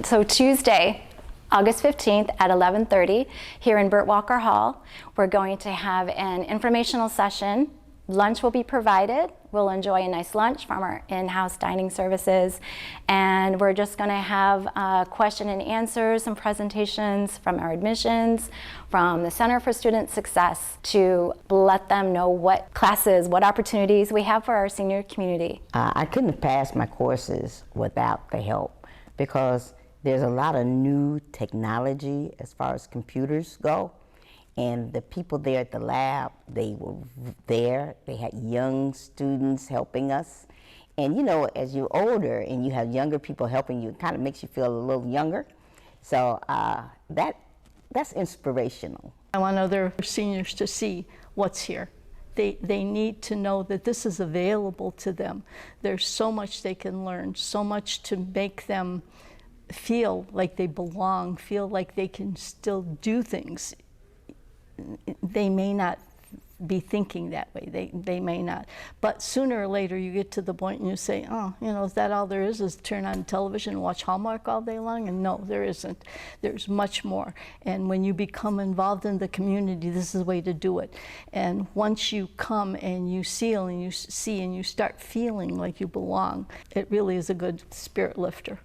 So Tuesday, August 15th at 11:30 here in Burt Walker Hall, we're going to have an informational session. Lunch will be provided. We'll enjoy a nice lunch from our in-house dining services, and we're just going to have question and answers, some presentations from our admissions, from the Center for Student Success, to let them know what classes, what opportunities we have for our senior community. I couldn't have passed my courses without the help, because there's a lot of new technology as far as computers go. And the people there at the lab, they were there. They had young students helping us. And you know, as you're older and you have younger people helping you, it kind of makes you feel a little younger. So that's inspirational. I want other seniors to see what's here. They need to know that this is available to them. There's so much they can learn, so much to make them feel like they belong, feel like they can still do things. They may not be thinking that way, they may not. But sooner or later you get to the point and you say, oh, you know, is that all there is turn on television and watch Hallmark all day long? And no, there isn't. There's much more. And when you become involved in the community, this is the way to do it. And once you come and you see and you start feeling like you belong, it really is a good spirit lifter.